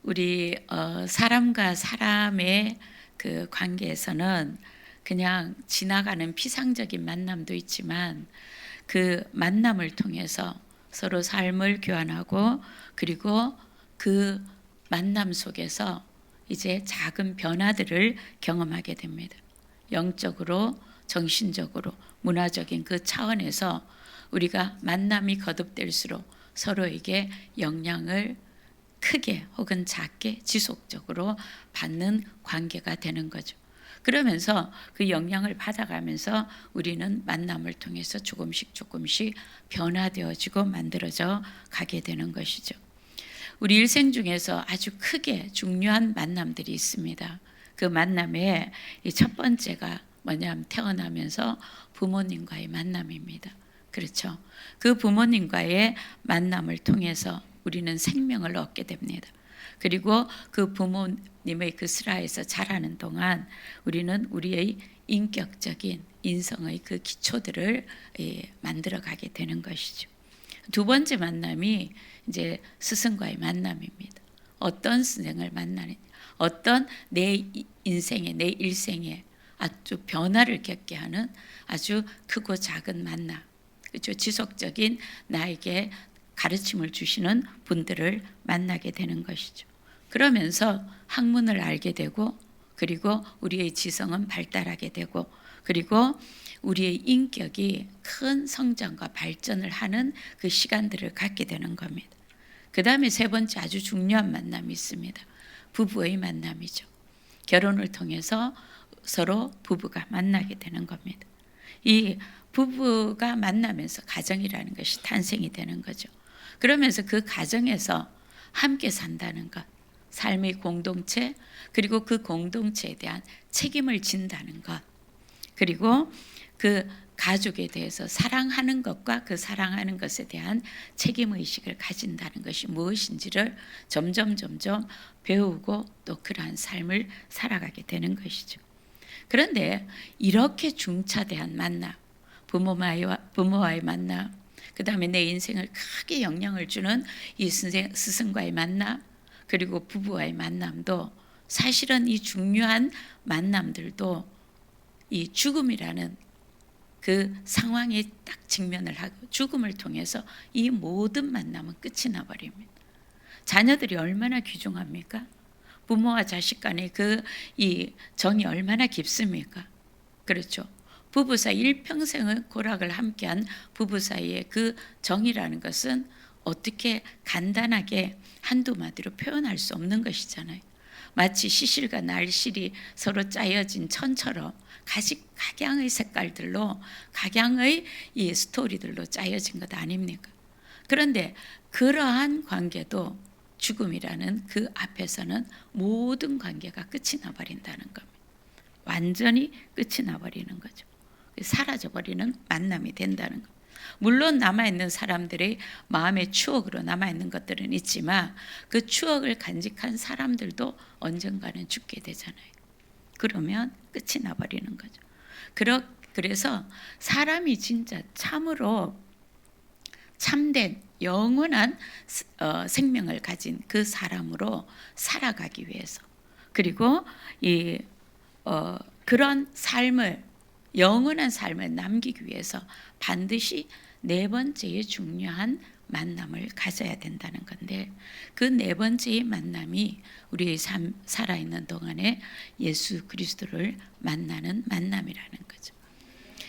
우리 사람과 사람의 그 관계에서는 그냥 지나가는 피상적인 만남도 있지만 그 만남을 통해서 서로 삶을 교환하고 그리고 그 만남 속에서 이제 작은 변화들을 경험하게 됩니다. 영적으로, 정신적으로, 문화적인 그 차원에서 우리가 만남이 거듭될수록 서로에게 영향을 크게 혹은 작게 지속적으로 받는 관계가 되는 거죠. 그러면서 그 영향을 받아가면서 우리는 만남을 통해서 조금씩 변화되어지고 만들어져 가게 되는 것이죠. 우리 일생 중에서 아주 크게 중요한 만남들이 있습니다. 그 만남의 첫 번째가 뭐냐면 태어나면서 부모님과의 만남입니다. 그렇죠. 그 부모님과의 만남을 통해서 우리는 생명을 얻게 됩니다. 그리고 그 부모님의 그 슬하에서 자라는 동안 우리는 우리의 인격적인 인성의 그 기초들을 만들어가게 되는 것이죠. 두 번째 만남이 이제 스승과의 만남입니다. 어떤 스승을 만나느냐, 어떤 내 인생에, 내 일생에 아주 변화를 겪게 하는 아주 크고 작은 만남, 그렇죠? 지속적인 나에게 가르침을 주시는 분들을 만나게 되는 것이죠. 그러면서 학문을 알게 되고 그리고 우리의 지성은 발달하게 되고 그리고 우리의 인격이 큰 성장과 발전을 하는 그 시간들을 갖게 되는 겁니다. 그 다음에 세 번째 아주 중요한 만남이 있습니다. 부부의 만남이죠. 결혼을 통해서 서로 부부가 만나게 되는 겁니다. 이 부부가 만나면서 가정이라는 것이 탄생이 되는 거죠. 그러면서 그 가정에서 함께 산다는 것, 삶의 공동체, 그리고 그 공동체에 대한 책임을 진다는 것, 그리고 그 가족에 대해서 사랑하는 것과 그 사랑하는 것에 대한 책임의식을 가진다는 것이 무엇인지를 점점 배우고 또 그러한 삶을 살아가게 되는 것이죠. 그런데 이렇게 중차대한 만남, 부모와의 만남, 그 다음에 내 인생을 크게 영향을 주는 이 스승과의 만남, 그리고 부부와의 만남도 사실은 이 중요한 만남들도 이 죽음이라는 그 상황에 딱 직면을 하고 죽음을 통해서 이 모든 만남은 끝이 나버립니다. 자녀들이 얼마나 귀중합니까? 부모와 자식 간의 이 정이 얼마나 깊습니까? 그렇죠. 부부 사이 일평생의 고락을 함께한 부부 사이의 그 정이라는 것은 어떻게 간단하게 한두 마디로 표현할 수 없는 것이잖아요. 마치 시실과 날실이 서로 짜여진 천처럼 각양의 색깔들로 각양의 이 스토리들로 짜여진 것 아닙니까? 그런데 그러한 관계도 죽음이라는 그 앞에서는 모든 관계가 끝이 나버린다는 겁니다. 완전히 끝이 나버리는 거죠. 사라져버리는 만남이 된다는 것. 물론 남아있는 사람들의 마음의 추억으로 남아있는 것들은 있지만 그 추억을 간직한 사람들도 언젠가는 죽게 되잖아요. 그러면 끝이 나버리는 거죠. 그래서 사람이 진짜 참으로 참된 영원한 생명을 가진 그 사람으로 살아가기 위해서 그리고 그런 삶을 영원한 삶을 남기기 위해서 반드시 네 번째의 중요한 만남을 가져야 된다는 건데 그 네 번째의 만남이 우리의 삶 살아있는 동안에 예수 그리스도를 만나는 만남이라는 거죠.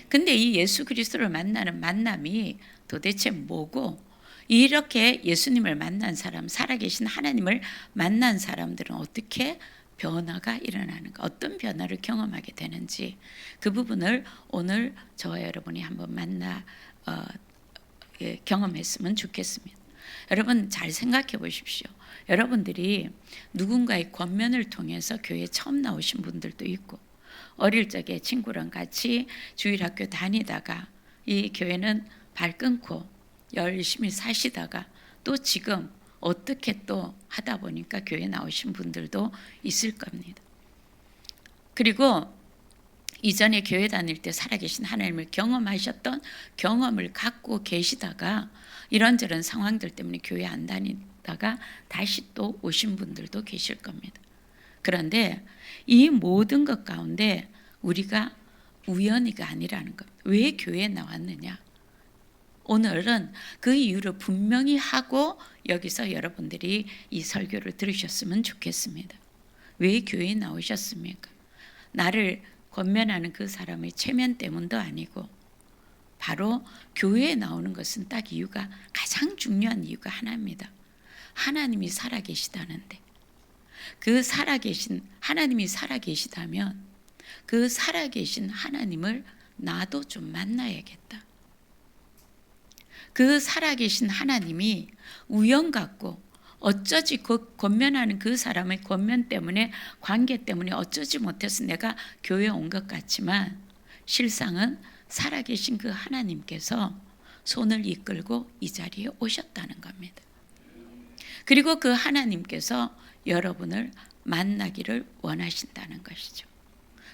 근데 이 예수 그리스도를 만나는 만남이 도대체 뭐고 이렇게 예수님을 만난 사람, 살아계신 하나님을 만난 사람들은 어떻게 변화가 일어나는가, 어떤 변화를 경험하게 되는지 그 부분을 오늘 저와 여러분이 한번 경험했으면 좋겠습니다. 여러분 잘 생각해 보십시오. 여러분들이 누군가의 권면을 통해서 교회에 처음 나오신 분들도 있고 어릴 적에 친구랑 같이 주일학교 다니다가 이 교회는 발 끊고 열심히 사시다가 또 지금 어떻게 또 하다 보니까 교회 나오신 분들도 있을 겁니다. 그리고 이전에 교회 다닐 때 살아계신 하나님을 경험하셨던 경험을 갖고 계시다가 이런저런 상황들 때문에 교회 안 있었다가 다시 또 오신 분들도 계실 겁니다. 그런데 이 모든 것 가운데 우리가 우연히가 아니라는 것. 왜 교회에 나왔느냐? 오늘은 그 이유를 분명히 하고 여기서 여러분들이 이 설교를 들으셨으면 좋겠습니다. 왜 교회에 나오셨습니까? 나를 권면하는 그 사람의 체면 때문도 아니고 바로 교회에 나오는 것은 딱 이유가 가장 중요한 이유가 하나입니다. 하나님이 살아계시다는데 그 살아계신 하나님이 살아계시다면 그 살아계신 하나님을 나도 좀 만나야겠다. 그 살아계신 하나님이 우연 같고 어쩌지 그 권면하는 그 사람의 권면 때문에 관계 때문에 어쩌지 못해서 내가 교회에 온 것 같지만 실상은 살아계신 그 하나님께서 손을 이끌고 이 자리에 오셨다는 겁니다. 그리고 그 하나님께서 여러분을 만나기를 원하신다는 것이죠.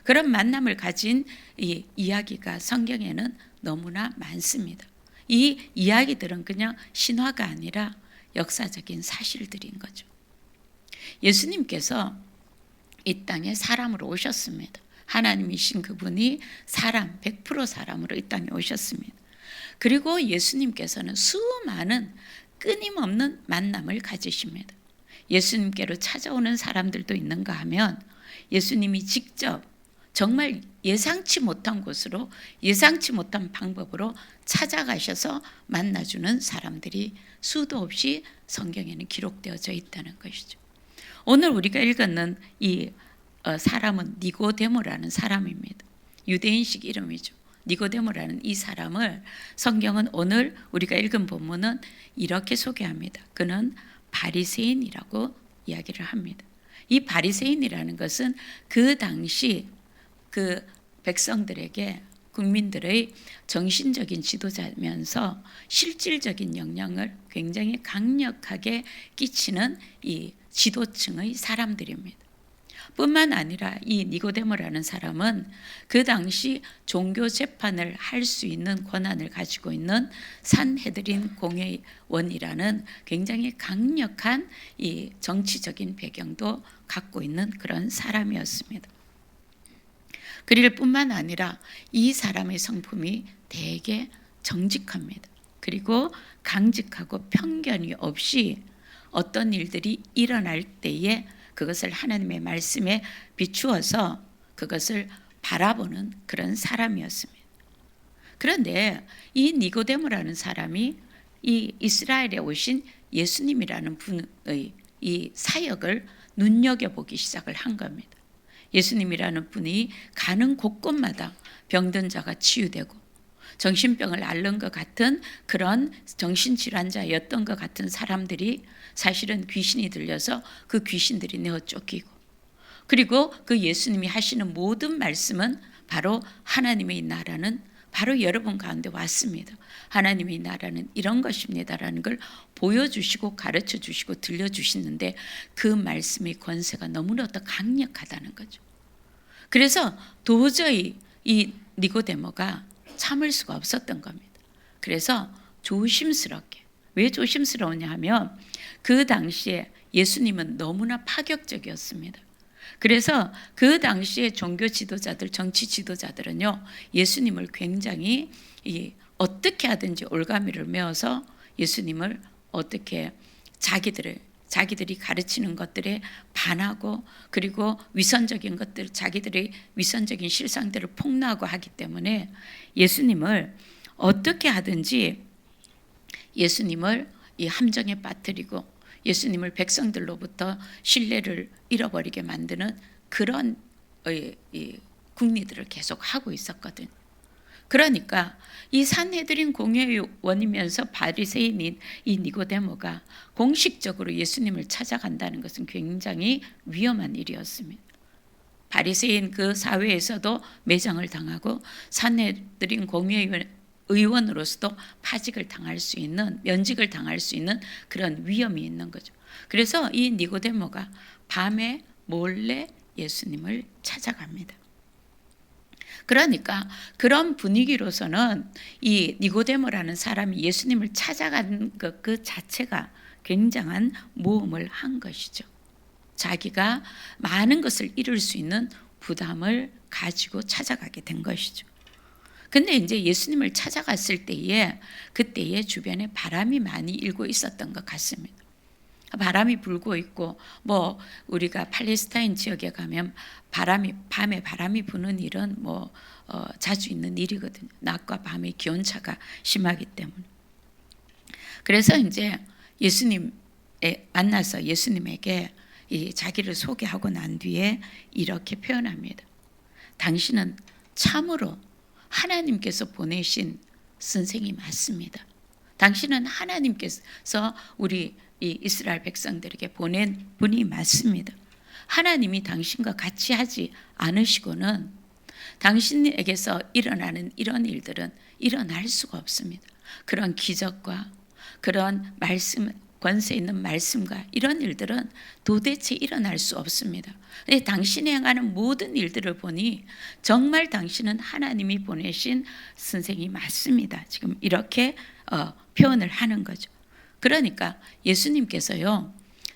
그런 만남을 가진 이 이야기가 성경에는 너무나 많습니다. 이 이야기들은 그냥 신화가 아니라 역사적인 사실들인 거죠. 예수님께서 이 땅에 사람으로 오셨습니다. 하나님이신 그분이 사람, 100% 사람으로 이 땅에 오셨습니다. 그리고 예수님께서는 수많은 끊임없는 만남을 가지십니다. 예수님께로 찾아오는 사람들도 있는가 하면 예수님이 직접 정말 예상치 못한 곳으로 예상치 못한 방법으로 찾아가셔서 만나주는 사람들이 수도 없이 성경에는 기록되어져 있다는 것이죠. 오늘 우리가 읽었는 이 사람은 니고데모라는 사람입니다. 유대인식 이름이죠. 니고데모라는 이 사람을 성경은 오늘 우리가 읽은 본문은 이렇게 소개합니다. 그는 바리새인이라고 이야기를 합니다. 이 바리새인이라는 것은 그 당시 그 백성들에게 국민들의 정신적인 지도자면서 실질적인 영향을 굉장히 강력하게 끼치는 이 지도층의 사람들입니다. 뿐만 아니라 이 니고데모라는 사람은 그 당시 종교 재판을 할 수 있는 권한을 가지고 있는 산헤드린 공회원이라는 굉장히 강력한 이 정치적인 배경도 갖고 있는 그런 사람이었습니다. 그릴 뿐만 아니라 이 사람의 성품이 되게 정직합니다. 그리고 강직하고 편견이 없이 어떤 일들이 일어날 때에 그것을 하나님의 말씀에 비추어서 그것을 바라보는 그런 사람이었습니다. 그런데 이 니고데모라는 사람이 이 이스라엘에 오신 예수님이라는 분의 이 사역을 눈여겨보기 시작을 한 겁니다. 예수님이라는 분이 가는 곳곳마다 병든 자가 치유되고 정신병을 앓는 것 같은 그런 정신질환자였던 것 같은 사람들이 사실은 귀신이 들려서 그 귀신들이 내어 쫓기고 그리고 그 예수님이 하시는 모든 말씀은 바로 하나님의 나라는 바로 여러분 가운데 왔습니다. 하나님의 나라는 이런 것입니다라는 걸 보여주시고 가르쳐주시고 들려주시는데 그 말씀의 권세가 너무나도 강력하다는 거죠. 그래서 도저히 이 니고데모가 참을 수가 없었던 겁니다. 그래서 조심스럽게, 왜 조심스러우냐 하면 그 당시에 예수님은 너무나 파격적이었습니다. 그래서 그 당시에 종교 지도자들, 정치 지도자들은요, 예수님을 굉장히 어떻게 하든지 올가미를 메어서 예수님을 어떻게 자기들이 가르치는 것들에 반하고 그리고 위선적인 것들, 자기들의 위선적인 실상들을 폭로하고 하기 때문에 예수님을 어떻게 하든지 예수님을 이 함정에 빠뜨리고 예수님을 백성들로부터 신뢰를 잃어버리게 만드는 그런 국리들을 계속 하고 있었거든. 그러니까 이 산헤드린 공회원이면서 바리새인인 이 니고데모가 공식적으로 예수님을 찾아간다는 것은 굉장히 위험한 일이었습니다. 바리새인 그 사회에서도 매장을 당하고 산헤드린 공회의원으로서도 파직을 당할 수 있는, 면직을 당할 수 있는 그런 위험이 있는 거죠. 그래서 이 니고데모가 밤에 몰래 예수님을 찾아갑니다. 그러니까 그런 분위기로서는 이 니고데모라는 사람이 예수님을 찾아간 것 그 자체가 굉장한 모험을 한 것이죠. 자기가 많은 것을 이룰 수 있는 부담을 가지고 찾아가게 된 것이죠. 근데 이제 예수님을 찾아갔을 때에 그때에 주변에 바람이 많이 일고 있었던 것 같습니다. 바람이 불고 있고 뭐 우리가 팔레스타인 지역에 가면 밤에 바람이 부는 일은 자주 있는 일이거든요. 낮과 밤의 기온차가 심하기 때문에. 그래서 이제 예수님에 만나서 예수님에게 이 자기를 소개하고 난 뒤에 이렇게 표현합니다. 당신은 참으로 하나님께서 보내신 선생이 맞습니다. 당신은 하나님께서 우리 이 이스라엘 백성들에게 보낸 분이 맞습니다. 하나님이 당신과 같이 하지 않으시고는 당신에게서 일어나는 이런 일들은 일어날 수가 없습니다. 그런 기적과 그런 말씀, 권세 있는 말씀과 이런 일들은 도대체 일어날 수 없습니다. 당신이 행하는 모든 일들을 보니 정말 당신은 하나님이 보내신 선생이 맞습니다. 지금 이렇게 표현을 하는 거죠. 그러니까 예수님께서요,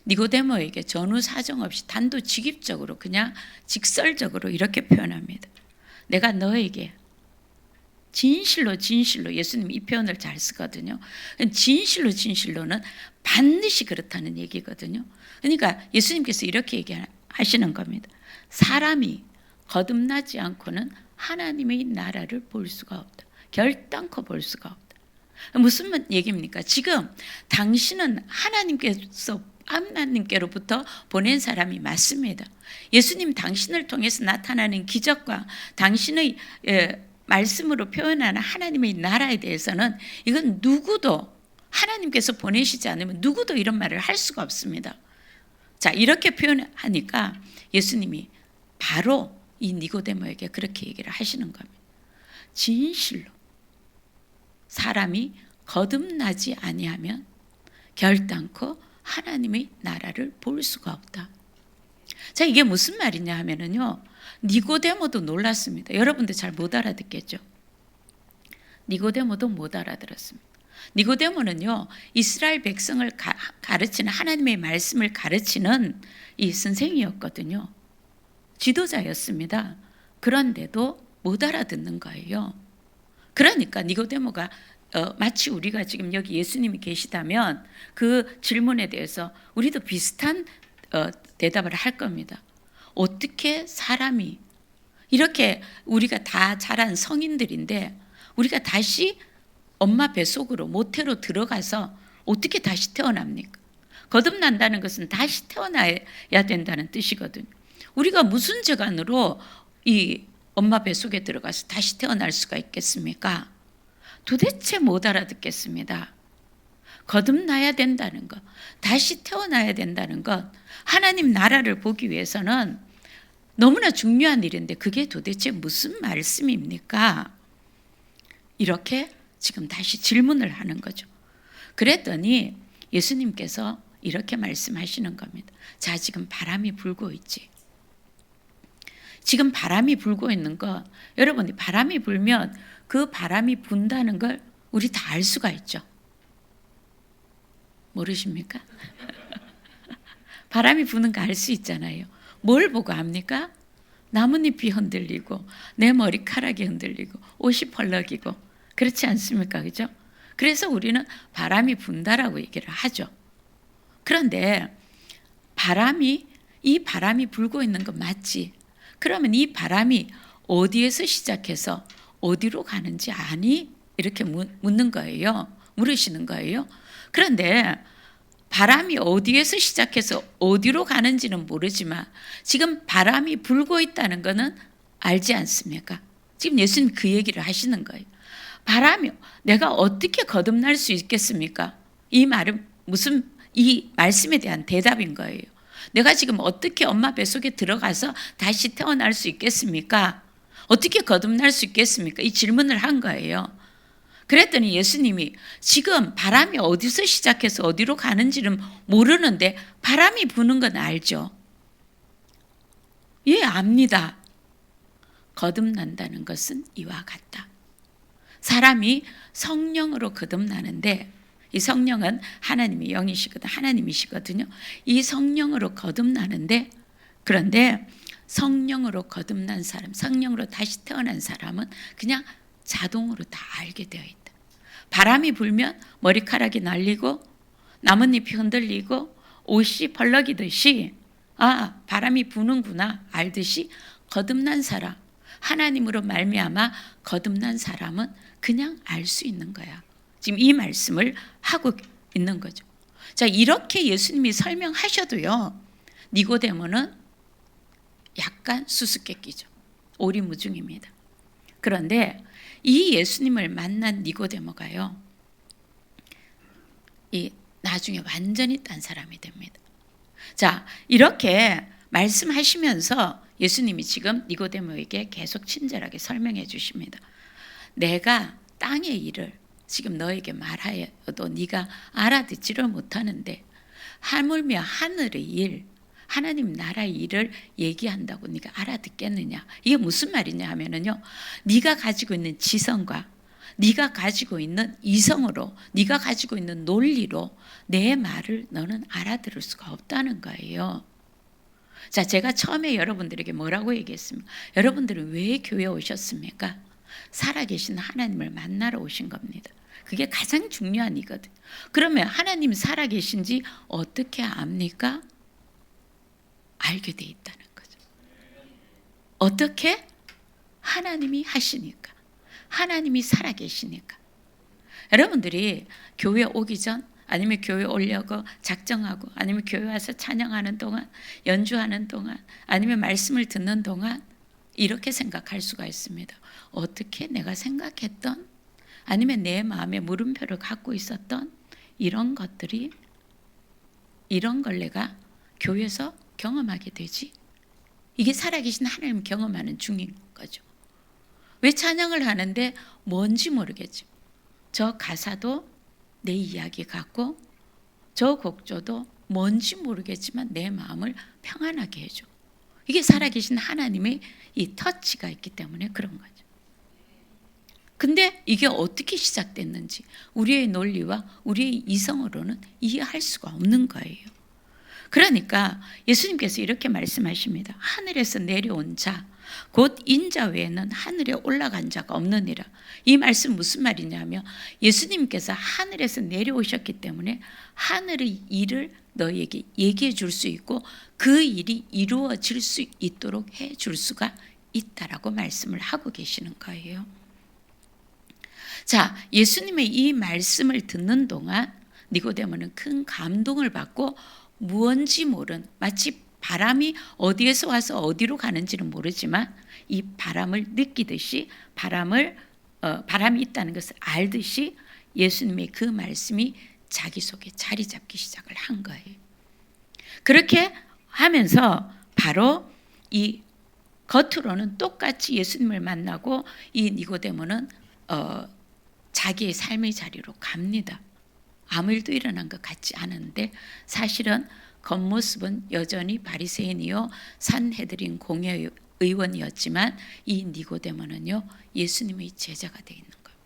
니고데모에게 전후 사정 없이 단도직입적으로 그냥 직설적으로 이렇게 표현합니다. 내가 너에게 진실로 예수님 이 표현을 잘 쓰거든요. 진실로는 반드시 그렇다는 얘기거든요. 그러니까 예수님께서 이렇게 얘기하시는 겁니다. 사람이 거듭나지 않고는 하나님의 나라를 볼 수가 없다. 결단코 볼 수가 없다. 무슨 얘기입니까? 지금 당신은 하나님께로부터 보낸 사람이 맞습니다. 예수님 당신을 통해서 나타나는 기적과 당신의 말씀으로 표현하는 하나님의 나라에 대해서는 이건 누구도 하나님께서 보내시지 않으면 누구도 이런 말을 할 수가 없습니다. 자, 이렇게 표현하니까 예수님이 바로 이 니고데모에게 그렇게 얘기를 하시는 겁니다. 진실로 사람이 거듭나지 아니하면 결단코 하나님의 나라를 볼 수가 없다. 자, 이게 무슨 말이냐 하면은요, 니고데모도 놀랐습니다. 여러분들 잘 못 알아듣겠죠? 니고데모도 못 알아들었습니다. 니고데모는요, 이스라엘 백성을 가르치는 하나님의 말씀을 가르치는 이 선생이었거든요. 지도자였습니다. 그런데도 못 알아듣는 거예요. 그러니까 니고데모가 마치 우리가 지금 여기 예수님이 계시다면 그 질문에 대해서 우리도 비슷한 대답을 할 겁니다. 어떻게 사람이 이렇게 우리가 다 자란 성인들인데 우리가 다시 엄마 뱃속으로 모태로 들어가서 어떻게 다시 태어납니까? 거듭난다는 것은 다시 태어나야 된다는 뜻이거든요. 우리가 무슨 재간으로 이 엄마 뱃속에 들어가서 다시 태어날 수가 있겠습니까? 도대체 못 알아듣겠습니다. 거듭나야 된다는 것, 다시 태어나야 된다는 것, 하나님 나라를 보기 위해서는 너무나 중요한 일인데 그게 도대체 무슨 말씀입니까? 이렇게 지금 다시 질문을 하는 거죠. 그랬더니 예수님께서 이렇게 말씀하시는 겁니다. 자, 지금 바람이 불고 있지. 지금 바람이 불고 있는 거, 여러분이 바람이 불면 그 바람이 분다는 걸 우리 다 알 수가 있죠. 모르십니까? 바람이 부는 거 알 수 있잖아요. 뭘 보고 압니까? 나뭇잎이 흔들리고 내 머리카락이 흔들리고 옷이 펄럭이고 그렇지 않습니까? 그죠? 그래서 우리는 바람이 분다라고 얘기를 하죠. 그런데 이 바람이 불고 있는 거 맞지? 그러면 이 바람이 어디에서 시작해서 어디로 가는지 아니? 이렇게 묻는 거예요. 물으시는 거예요. 그런데 바람이 어디에서 시작해서 어디로 가는지는 모르지만 지금 바람이 불고 있다는 것은 알지 않습니까? 지금 예수님 그 얘기를 하시는 거예요. 바람이 내가 어떻게 거듭날 수 있겠습니까? 이 말은 이 말씀에 대한 대답인 거예요. 내가 지금 어떻게 엄마 뱃속에 들어가서 다시 태어날 수 있겠습니까? 어떻게 거듭날 수 있겠습니까? 이 질문을 한 거예요. 그랬더니 예수님이 지금 바람이 어디서 시작해서 어디로 가는지는 모르는데 바람이 부는 건 알죠? 예, 압니다. 거듭난다는 것은 이와 같다. 사람이 성령으로 거듭나는데 이 성령은 하나님의 영이시거든, 하나님이시거든요. 이 성령으로 거듭나는데, 그런데 성령으로 거듭난 사람, 성령으로 다시 태어난 사람은 그냥 자동으로 다 알게 되어 있다. 바람이 불면 머리카락이 날리고 나뭇잎이 흔들리고 옷이 벌럭이듯이 바람이 부는구나 알듯이 거듭난 사람, 하나님으로 말미암아 거듭난 사람은 그냥 알 수 있는 거야. 지금 이 말씀을 하고 있는 거죠. 자, 이렇게 예수님이 설명하셔도요, 니고데모는 약간 수수께끼죠. 오리무중입니다. 그런데 이 예수님을 만난 니고데모가요, 나중에 완전히 딴 사람이 됩니다. 자, 이렇게 말씀하시면서 예수님이 지금 니고데모에게 계속 친절하게 설명해 주십니다. 내가 땅의 일을 지금 너에게 말하여도 네가 알아듣지를 못하는데 하물며 하늘의 일, 하나님 나라의 일을 얘기한다고 네가 알아듣겠느냐? 이게 무슨 말이냐 하면은요, 네가 가지고 있는 지성과 네가 가지고 있는 이성으로, 네가 가지고 있는 논리로 내 말을 너는 알아들을 수가 없다는 거예요. 자, 제가 처음에 여러분들에게 뭐라고 얘기했습니까? 여러분들은 왜 교회에 오셨습니까? 살아계신 하나님을 만나러 오신 겁니다. 그게 가장 중요한 이거든. 그러면 하나님 살아계신지 어떻게 압니까? 알게 돼 있다는 거죠. 어떻게? 하나님이 하시니까. 하나님이 살아계시니까. 여러분들이 교회 오기 전, 아니면 교회 오려고 작정하고, 아니면 교회 와서 찬양하는 동안, 연주하는 동안, 아니면 말씀을 듣는 동안 이렇게 생각할 수가 있습니다. 어떻게 내가 생각했던, 아니면 내 마음에 물음표를 갖고 있었던 이런 것들이, 이런 걸 내가 교회에서 경험하게 되지? 이게 살아계신 하나님 경험하는 중인 거죠. 왜 찬양을 하는데 뭔지 모르겠죠. 저 가사도 내 이야기 같고 저 곡조도 뭔지 모르겠지만 내 마음을 평안하게 해줘. 이게 살아계신 하나님의 이 터치가 있기 때문에 그런 거죠. 근데 이게 어떻게 시작됐는지 우리의 논리와 우리의 이성으로는 이해할 수가 없는 거예요. 그러니까 예수님께서 이렇게 말씀하십니다. 하늘에서 내려온 자, 곧 인자 외에는 하늘에 올라간 자가 없느니라. 이 말씀 무슨 말이냐면 예수님께서 하늘에서 내려오셨기 때문에 하늘의 일을 너에게 얘기해 줄 수 있고 그 일이 이루어질 수 있도록 해 줄 수가 있다라고 말씀을 하고 계시는 거예요. 자, 예수님의 이 말씀을 듣는 동안 니고데모는 큰 감동을 받고 무언지 모른, 마치 바람이 어디에서 와서 어디로 가는지는 모르지만 이 바람을 느끼듯이 바람이 있다는 것을 알듯이 예수님의 그 말씀이 자기 속에 자리 잡기 시작을 한 거예요. 그렇게 하면서 바로 이 겉으로는 똑같이 예수님을 만나고 이 니고데모는 자기의 삶의 자리로 갑니다. 아무 일도 일어난 것 같지 않은데 사실은 겉모습은 여전히 바리새인이요 산헤드린 공회의원이었지만 이 니고데모는요 예수님의 제자가 되어 있는 거예요.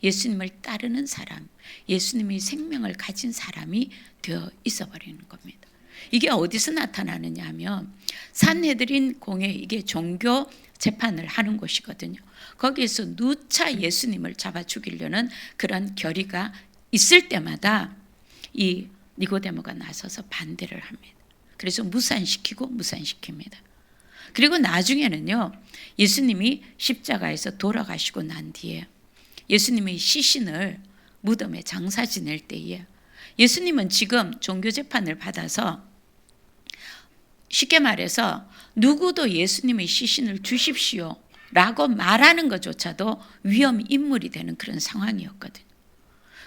예수님을 따르는 사람, 예수님의 생명을 가진 사람이 되어 있어버리는 겁니다. 이게 어디서 나타나느냐 하면 산헤드린 공회, 이게 종교 재판을 하는 곳이거든요. 거기에서 누차 예수님을 잡아 죽이려는 그런 결의가 있을 때마다 이 니고데모가 나서서 반대를 합니다. 그래서 무산시킵니다. 그리고 나중에는요 예수님이 십자가에서 돌아가시고 난 뒤에 예수님의 시신을 무덤에 장사 지낼 때에 예수님은 지금 종교재판을 받아서 쉽게 말해서 누구도 예수님의 시신을 주십시오 라고 말하는 것조차도 위험 인물이 되는 그런 상황이었거든요.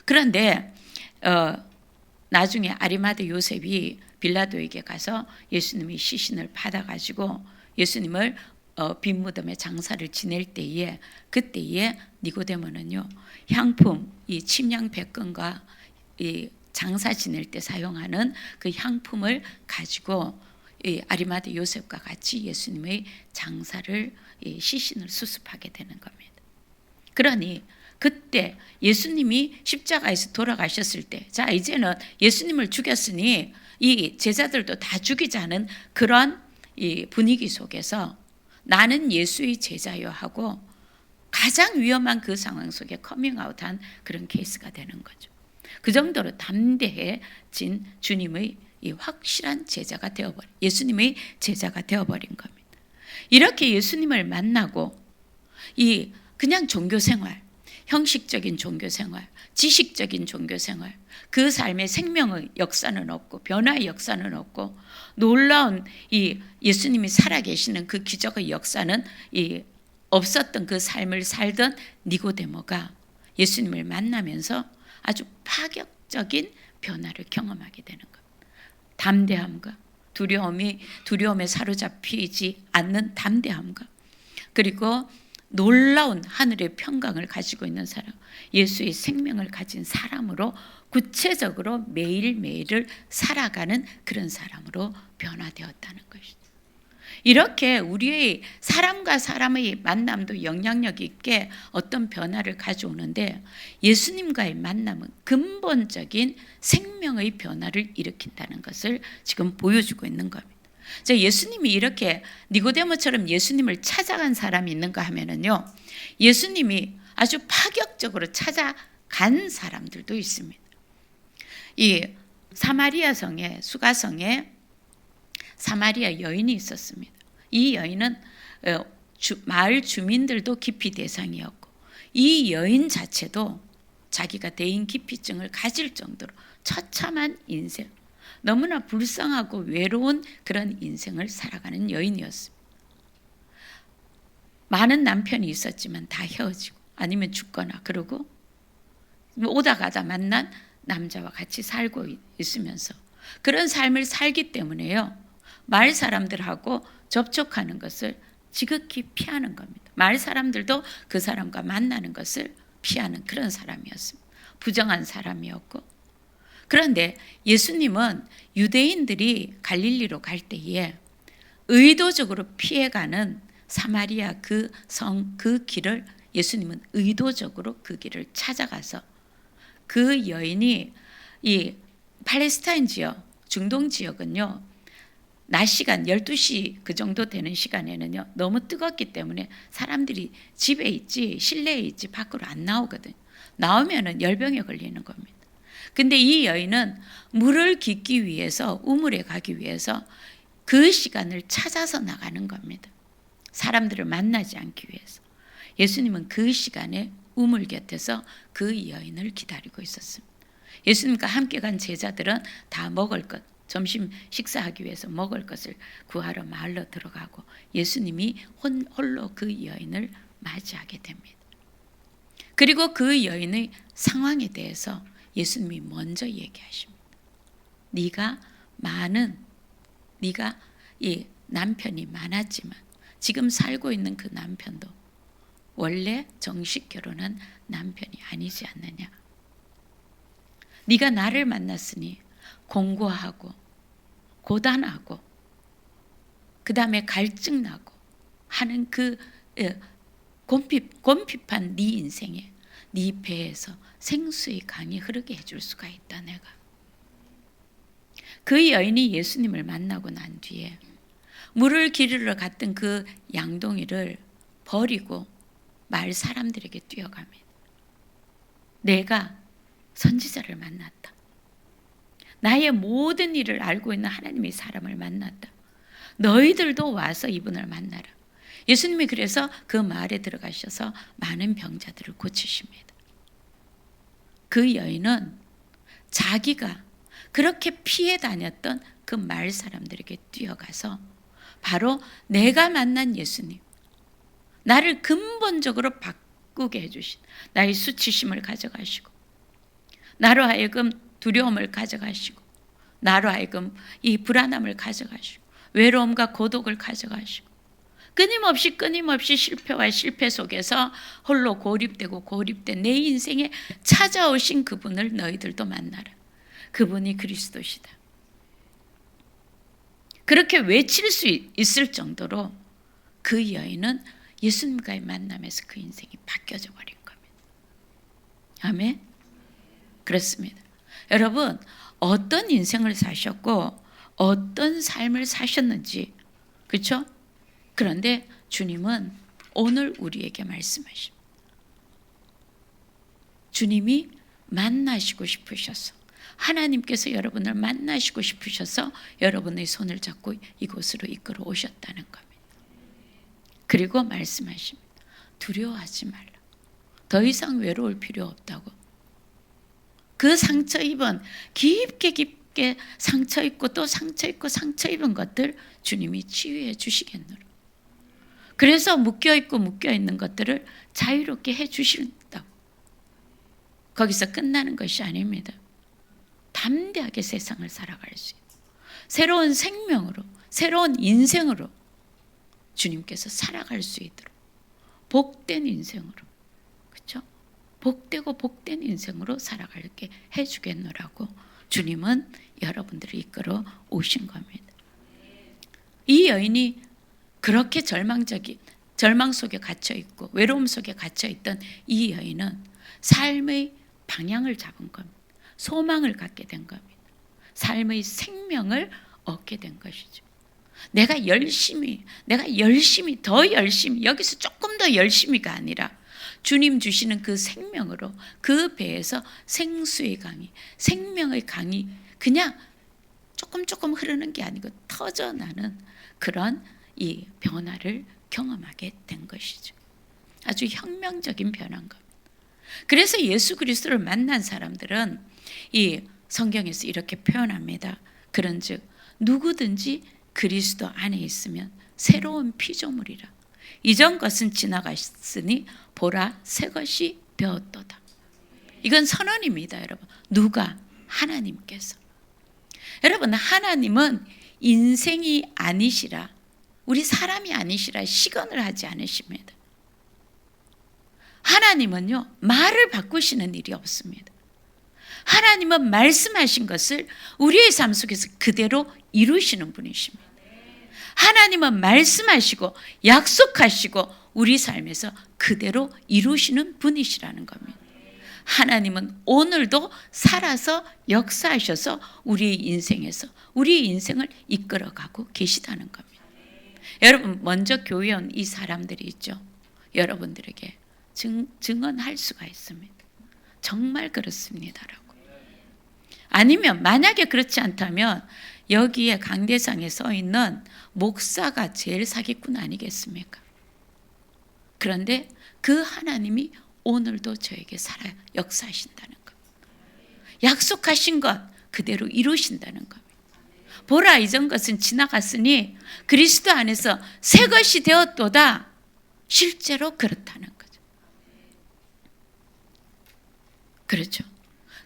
그런데 나중에 아리마대 요셉이 빌라도에게 가서 예수님의 시신을 받아가지고 예수님을 빈 무덤에 장사를 지낼 때에 그때에 니고데모는요 향품, 이 침향 백건과 이 장사 지낼 때 사용하는 그 향품을 가지고 이 아리마대 요셉과 같이 예수님의 장사를 시신을 수습하게 되는 겁니다. 그러니 그때 예수님이 십자가에서 돌아가셨을 때, 자 이제는 예수님을 죽였으니 이 제자들도 다 죽이자는 그런 이 분위기 속에서 나는 예수의 제자요 하고 가장 위험한 그 상황 속에 커밍아웃한 그런 케이스가 되는 거죠. 그 정도로 담대해진 주님의 이 확실한 제자가 되어버린, 예수님의 제자가 되어버린 겁니다. 이렇게 예수님을 만나고 이 그냥 종교생활, 형식적인 종교생활, 지식적인 종교생활, 그 삶의 생명의 역사는 없고 변화의 역사는 없고 놀라운 이 예수님이 살아계시는 그 기적의 역사는 이 없었던 그 삶을 살던 니고데모가 예수님을 만나면서 아주 파격적인 변화를 경험하게 되는 것. 담대함과 두려움에 사로잡히지 않는 담대함과 그리고 놀라운 하늘의 평강을 가지고 있는 사람, 예수의 생명을 가진 사람으로 구체적으로 매일매일을 살아가는 그런 사람으로 변화되었다는 것이죠. 이렇게 우리의 사람과 사람의 만남도 영향력 있게 어떤 변화를 가져오는데 예수님과의 만남은 근본적인 생명의 변화를 일으킨다는 것을 지금 보여주고 있는 겁니다. 예수님이 이렇게 니고데모처럼 예수님을 찾아간 사람이 있는가 하면은요, 예수님이 아주 파격적으로 찾아간 사람들도 있습니다. 이 사마리아 성에, 수가성에 사마리아 여인이 있었습니다. 이 여인은 마을 주민들도 기피 대상이었고 이 여인 자체도 자기가 대인기피증을 가질 정도로 처참한 인생, 너무나 불쌍하고 외로운 그런 인생을 살아가는 여인이었습니다. 많은 남편이 있었지만 다 헤어지고 아니면 죽거나 그러고 오다 가다 만난 남자와 같이 살고 있으면서 그런 삶을 살기 때문에요, 마을 사람들하고 접촉하는 것을 지극히 피하는 겁니다. 마을 사람들도 그 사람과 만나는 것을 피하는 그런 사람이었습니다. 부정한 사람이었고, 그런데 예수님은 유대인들이 갈릴리로 갈 때에 의도적으로 피해가는 사마리아 그 성, 그 길을 예수님은 의도적으로 그 길을 찾아가서 그 여인이 이 팔레스타인 지역, 중동 지역은요, 낮 시간 12시 그 정도 되는 시간에는요 너무 뜨겁기 때문에 사람들이 집에 있지 실내에 있지 밖으로 안 나오거든요. 나오면은 열병에 걸리는 겁니다. 근데 이 여인은 물을 깃기 위해서, 우물에 가기 위해서 그 시간을 찾아서 나가는 겁니다. 사람들을 만나지 않기 위해서. 예수님은 그 시간에 우물 곁에서 그 여인을 기다리고 있었습니다. 예수님과 함께 간 제자들은 다 먹을 것, 점심 식사하기 위해서 먹을 것을 구하러 마을로 들어가고 예수님이 홀로 그 여인을 맞이하게 됩니다. 그리고 그 여인의 상황에 대해서 예수님이 먼저 얘기하십니다. 네가 이 남편이 많았지만 지금 살고 있는 그 남편도 원래 정식 결혼한 남편이 아니지 않느냐. 네가 나를 만났으니 공고하고 고단하고 그 다음에 갈증나고 하는 그 곰핍한 네 인생에 네 배에서 생수의 강이 흐르게 해줄 수가 있다. 내가. 그 여인이 예수님을 만나고 난 뒤에 물을 기르러 갔던 그 양동이를 버리고 마을 사람들에게 뛰어갑니다. 내가 선지자를 만났다. 나의 모든 일을 알고 있는 하나님의 사람을 만났다. 너희들도 와서 이분을 만나라. 예수님이 그래서 그 마을에 들어가셔서 많은 병자들을 고치십니다. 그 여인은 자기가 그렇게 피해 다녔던 그 마을 사람들에게 뛰어가서 바로 내가 만난 예수님, 나를 근본적으로 바꾸게 해주신 나의 수치심을 가져가시고 나로 하여금 두려움을 가져가시고 나로 하여금 이 불안함을 가져가시고 외로움과 고독을 가져가시고 끊임없이 실패와 실패 속에서 홀로 고립된 내 인생에 찾아오신 그분을 너희들도 만나라. 그분이 그리스도시다. 그렇게 외칠 수 있을 정도로 그 여인은 예수님과의 만남에서 그 인생이 바뀌어져 버린 겁니다. 아멘. 그렇습니다. 여러분, 어떤 인생을 사셨고 어떤 삶을 사셨는지, 그렇죠? 그런데 주님은 오늘 우리에게 말씀하십니다. 주님이 만나시고 싶으셔서, 하나님께서 여러분을 만나시고 싶으셔서 여러분의 손을 잡고 이곳으로 이끌어 오셨다는 겁니다. 그리고 말씀하십니다. 두려워하지 말라. 더 이상 외로울 필요 없다고. 그 상처 입은, 깊게 상처 입고 또 상처 입고 상처 입은 것들 주님이 치유해 주시겠노라. 그래서 묶여있는 것들을 자유롭게 해 주신다고. 거기서 끝나는 것이 아닙니다. 담대하게 세상을 살아갈 수 있고 새로운 생명으로, 새로운 인생으로 주님께서 살아갈 수 있도록 복된 인생으로, 그렇죠? 복된 인생으로 살아가게 해주겠노라고 주님은 여러분들을 이끌어 오신 겁니다. 이 여인이 그렇게 절망 속에 갇혀 있고 외로움 속에 갇혀 있던 이 여인은 삶의 방향을 잡은 겁니다. 소망을 갖게 된 겁니다. 삶의 생명을 얻게 된 것이죠. 내가 열심히, 더 열심히, 여기서 조금 더 열심히가 아니라 주님 주시는 그 생명으로 그 배에서 생수의 강이, 생명의 강이 그냥 조금 흐르는 게 아니고 터져나는 그런 이 변화를 경험하게 된 것이죠. 아주 혁명적인 변화인 겁니다. 그래서 예수 그리스도를 만난 사람들은 이 성경에서 이렇게 표현합니다. 그런즉 누구든지 그리스도 안에 있으면 새로운 피조물이라. 이전 것은 지나갔으니 보라 새 것이 되었도다. 이건 선언입니다, 여러분. 누가? 하나님께서. 여러분, 하나님은 인생이 아니시라, 우리 사람이 아니시라 시건을 하지 않으십니다. 하나님은요, 말을 바꾸시는 일이 없습니다. 하나님은 말씀하신 것을 우리의 삶 속에서 그대로 이루시는 분이십니다. 하나님은 말씀하시고 약속하시고 우리 삶에서 그대로 이루시는 분이시라는 겁니다. 하나님은 오늘도 살아서 역사하셔서 우리의 인생을 이끌어가고 계시다는 겁니다. 여러분, 먼저 교회에 온 이 사람들이 있죠. 여러분들에게 증언할 수가 있습니다. 정말 그렇습니다라고. 아니면 만약에 그렇지 않다면 여기에 강대상에 서 있는 목사가 제일 사기꾼 아니겠습니까? 그런데 그 하나님이 오늘도 저에게 살아 역사하신다는 것. 약속하신 것 그대로 이루신다는 것. 보라, 이전 것은 지나갔으니 그리스도 안에서 새 것이 되었도다. 실제로 그렇다는 거죠. 그렇죠.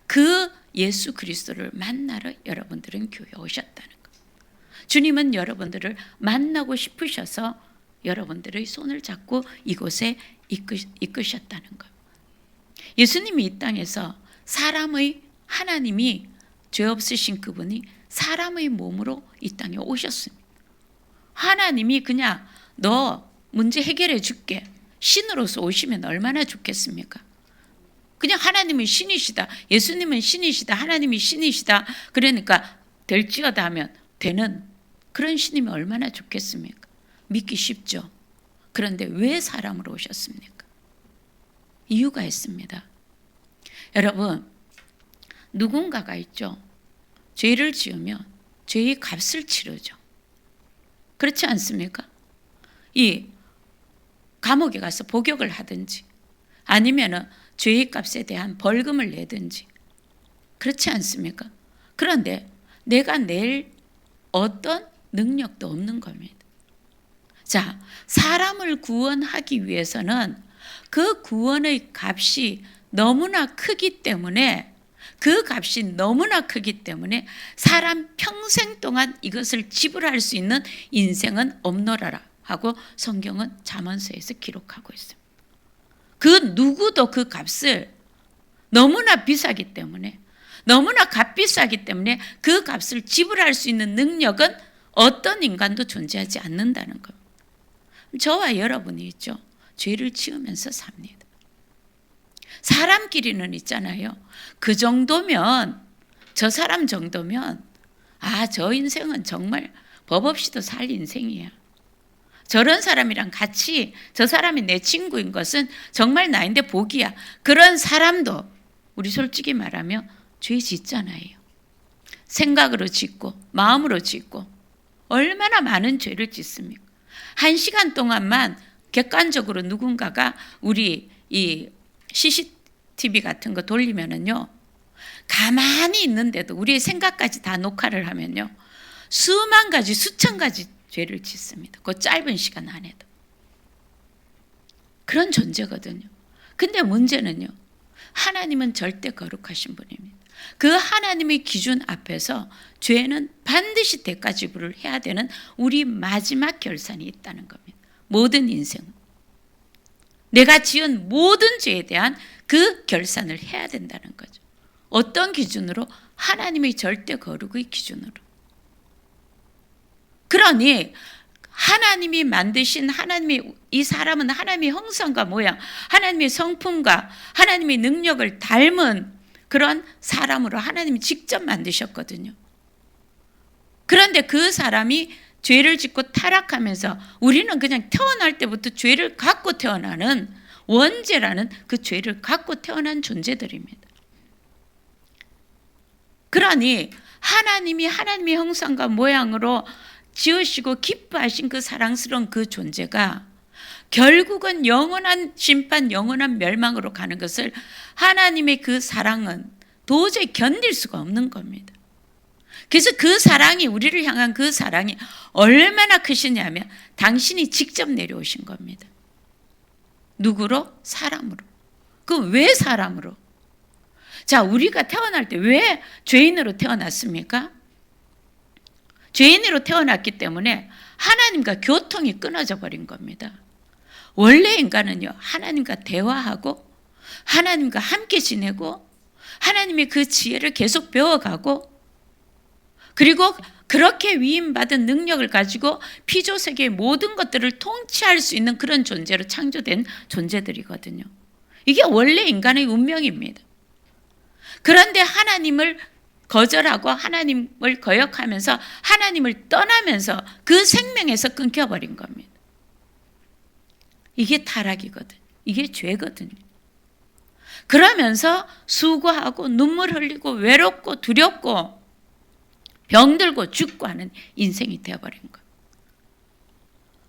그 예수 그리스도를 만나러 여러분들은 교회에 오셨다는 것. 주님은 여러분들을 만나고 싶으셔서 여러분들의 손을 잡고 이곳에 이끄셨다는 것. 예수님이 이 땅에서 하나님이 죄 없으신 그분이 사람의 몸으로 이 땅에 오셨습니다. 하나님이 그냥 너 문제 해결해 줄게, 신으로서 오시면 얼마나 좋겠습니까? 그냥 하나님은 신이시다, 예수님은 신이시다, 하나님이 신이시다, 그러니까 될지어다 하면 되는 그런 신이면 얼마나 좋겠습니까? 믿기 쉽죠. 그런데 왜 사람으로 오셨습니까? 이유가 있습니다. 여러분, 누군가가 있죠. 죄를 지으면 죄의 값을 치르죠. 그렇지 않습니까? 이 감옥에 가서 복역을 하든지 아니면은 죄의 값에 대한 벌금을 내든지, 그렇지 않습니까? 그런데 내가 낼 어떤 능력도 없는 겁니다. 자, 사람을 구원하기 위해서는 그 구원의 값이 너무나 크기 때문에, 사람 평생 동안 이것을 지불할 수 있는 인생은 없노라라 하고 성경은 잠언서에서 기록하고 있습니다. 그 누구도 그 값을 너무나 비싸기 때문에, 너무나 값비싸기 때문에 그 값을 지불할 수 있는 능력은 어떤 인간도 존재하지 않는다는 겁니다. 저와 여러분이 있죠. 죄를 지으면서 삽니다. 사람끼리는 있잖아요. 그 정도면, 저 사람 정도면 저 인생은 정말 법 없이도 살 인생이야. 저런 사람이랑 같이 저 사람이 내 친구인 것은 정말 나인데 복이야. 그런 사람도 우리 솔직히 말하면 죄 짓잖아요. 생각으로 짓고 마음으로 짓고 얼마나 많은 죄를 짓습니까? 1시간 동안만 객관적으로 누군가가 우리 이 CCTV 같은 거 돌리면은요, 가만히 있는데도 우리의 생각까지 다 녹화를 하면요, 수만 가지 수천 가지 죄를 짓습니다. 그 짧은 시간 안에도. 그런 존재거든요. 근데 문제는요, 하나님은 절대 거룩하신 분입니다. 그 하나님의 기준 앞에서 죄는 반드시 대가 지불을 해야 되는 우리 마지막 결산이 있다는 겁니다. 모든 인생은. 내가 지은 모든 죄에 대한 그 결산을 해야 된다는 거죠. 어떤 기준으로? 하나님의 절대 거룩의 기준으로. 그러니 하나님이 만드신 하나님의, 이 사람은 하나님의 형상과 모양, 하나님의 성품과 하나님의 능력을 닮은 그런 사람으로 하나님이 직접 만드셨거든요. 그런데 그 사람이 죄를 짓고 타락하면서 우리는 그냥 태어날 때부터 죄를 갖고 태어나는, 원죄라는 그 죄를 갖고 태어난 존재들입니다. 그러니 하나님이 하나님의 형상과 모양으로 지으시고 기뻐하신 그 사랑스러운 그 존재가 결국은 영원한 심판, 영원한 멸망으로 가는 것을 하나님의 그 사랑은 도저히 견딜 수가 없는 겁니다. 그래서 그 사랑이, 우리를 향한 그 사랑이 얼마나 크시냐면 당신이 직접 내려오신 겁니다. 누구로? 사람으로. 그 왜 사람으로? 자, 우리가 태어날 때 왜 죄인으로 태어났습니까? 죄인으로 태어났기 때문에 하나님과 교통이 끊어져 버린 겁니다. 원래 인간은요, 하나님과 대화하고 하나님과 함께 지내고 하나님의 그 지혜를 계속 배워가고, 그리고 그렇게 위임받은 능력을 가지고 피조세계의 모든 것들을 통치할 수 있는 그런 존재로 창조된 존재들이거든요. 이게 원래 인간의 운명입니다. 그런데 하나님을 거절하고 하나님을 거역하면서 하나님을 떠나면서 그 생명에서 끊겨버린 겁니다. 이게 타락이거든. 이게 죄거든요. 그러면서 수고하고 눈물 흘리고 외롭고 두렵고 병들고 죽고 하는 인생이 되어버린 거예요.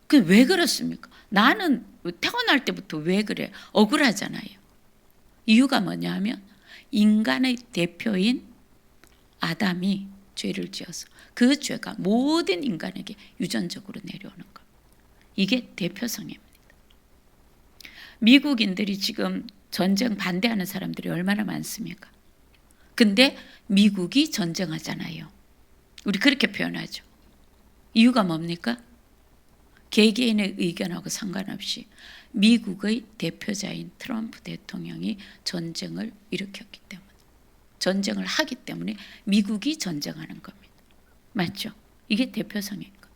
그 왜 그렇습니까? 나는 태어날 때부터 왜 그래? 억울하잖아요. 이유가 뭐냐 하면 인간의 대표인 아담이 죄를 지어서 그 죄가 모든 인간에게 유전적으로 내려오는 것. 이게 대표성입니다. 미국인들이 지금 전쟁 반대하는 사람들이 얼마나 많습니까? 근데 미국이 전쟁하잖아요. 우리 그렇게 표현하죠. 이유가 뭡니까? 개개인의 의견하고 상관없이 미국의 대표자인 트럼프 대통령이 전쟁을 일으켰기 때문에, 전쟁을 하기 때문에 미국이 전쟁하는 겁니다. 맞죠? 이게 대표성인 것.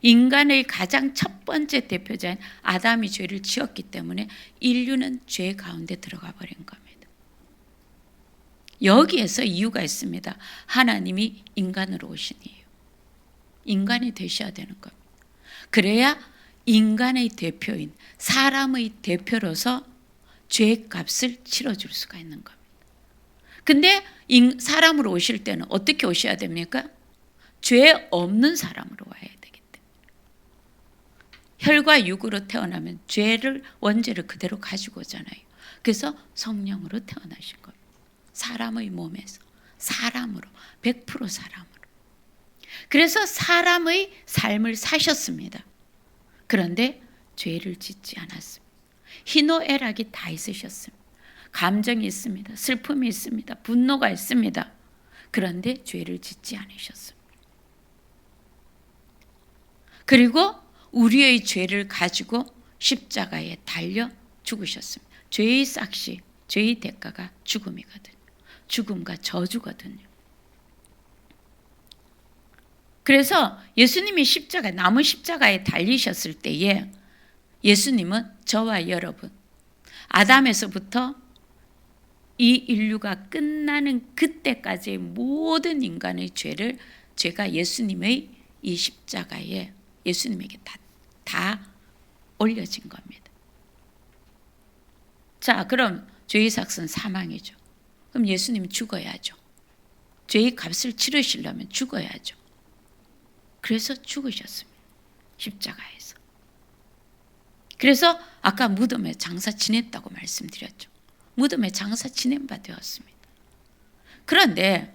인간의 가장 첫 번째 대표자인 아담이 죄를 지었기 때문에 인류는 죄 가운데 들어가 버린 겁니다. 여기에서 이유가 있습니다. 하나님이 인간으로 오신 이유. 인간이 되셔야 되는 겁니다. 그래야 인간의 대표인 사람의 대표로서 죄값을 치러줄 수가 있는 겁니다. 근데 사람으로 오실 때는 어떻게 오셔야 됩니까? 죄 없는 사람으로 와야 되기 때문에. 혈과 육으로 태어나면 죄를, 원죄를 그대로 가지고 오잖아요. 그래서 성령으로 태어나신 겁니다. 사람의 몸에서, 사람으로, 100% 사람으로. 그래서 사람의 삶을 사셨습니다. 그런데 죄를 짓지 않았습니다. 희노애락이 다 있으셨습니다. 감정이 있습니다. 슬픔이 있습니다. 분노가 있습니다. 그런데 죄를 짓지 않으셨습니다. 그리고 우리의 죄를 가지고 십자가에 달려 죽으셨습니다. 죄의 싹시, 죄의 대가가 죽음이거든요. 죽음과 저주거든요. 그래서 예수님이 나무 십자가에 달리셨을 때에 예수님은 저와 여러분, 아담에서부터 이 인류가 끝나는 그때까지의 모든 인간의 죄가 예수님의 이 십자가에 예수님에게 다 올려진 겁니다. 자, 그럼 죄의 삭은 사망이죠. 그럼 예수님은 죽어야죠. 죄의 값을 치르시려면 죽어야죠. 그래서 죽으셨습니다. 십자가에서. 그래서 아까 무덤에 장사 지냈다고 말씀드렸죠. 무덤에 장사 지낸 바 되었습니다. 그런데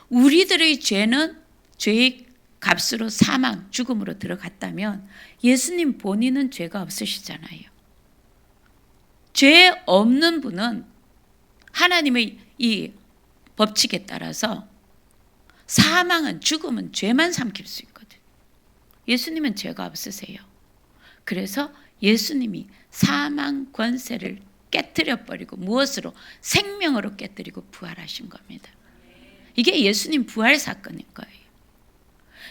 우리들의 죄는 죄의 값으로 사망, 죽음으로 들어갔다면 예수님 본인은 죄가 없으시잖아요. 죄 없는 분은 하나님의 이 법칙에 따라서 사망은, 죽음은 죄만 삼킬 수 있거든요. 예수님은 죄가 없으세요. 그래서 예수님이 사망 권세를 깨뜨려버리고 무엇으로? 생명으로 깨뜨리고 부활하신 겁니다. 이게 예수님 부활 사건인 거예요.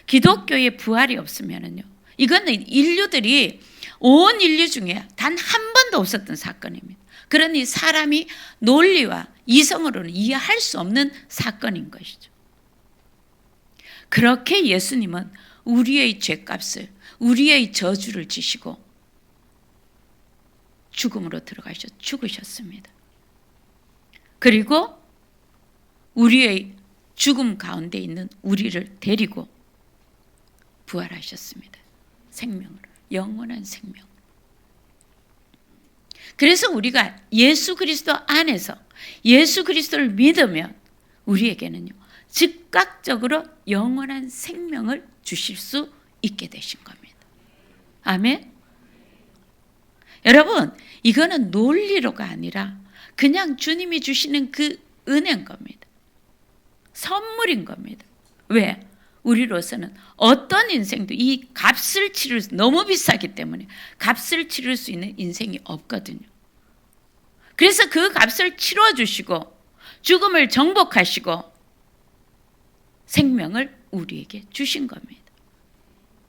기독교의 부활이 없으면요, 이거는 인류들이 온 인류 중에 단 한 번도 없었던 사건입니다. 그러니 사람이 논리와 이성으로는 이해할 수 없는 사건인 것이죠. 그렇게 예수님은 우리의 죄값을, 우리의 저주를 지시고 죽음으로 들어가셔 죽으셨습니다. 그리고 우리의 죽음 가운데 있는 우리를 데리고 부활하셨습니다. 생명으로, 영원한 생명. 그래서 우리가 예수 그리스도 안에서 예수 그리스도를 믿으면 우리에게는요, 즉각적으로 영원한 생명을 주실 수 있게 되신 겁니다. 아멘. 여러분, 이거는 논리로가 아니라 그냥 주님이 주시는 그 은혜인 겁니다. 선물인 겁니다. 왜? 우리로서는 어떤 인생도 이 값을 치를 수, 너무 비싸기 때문에 값을 치를 수 있는 인생이 없거든요. 그래서 그 값을 치러주시고 죽음을 정복하시고 생명을 우리에게 주신 겁니다.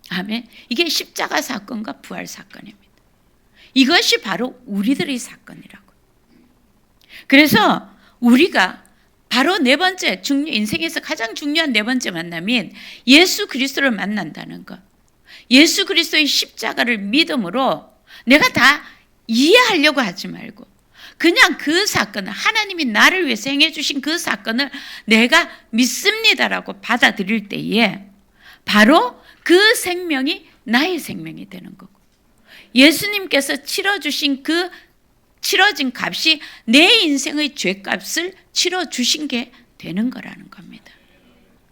아멘. 이게 십자가 사건과 부활 사건입니다. 이것이 바로 우리들의 사건이라고. 그래서 우리가 바로 네 번째, 인생에서 가장 중요한 네 번째 만남인 예수 그리스도를 만난다는 것. 예수 그리스도의 십자가를 믿음으로 내가 다 이해하려고 하지 말고 그냥 그 사건을, 하나님이 나를 위해서 행해 주신 그 사건을 내가 믿습니다라고 받아들일 때에 바로 그 생명이 나의 생명이 되는 거고, 예수님께서 치러주신 그 치러진 값이 내 인생의 죄값을 치러주신 게 되는 거라는 겁니다.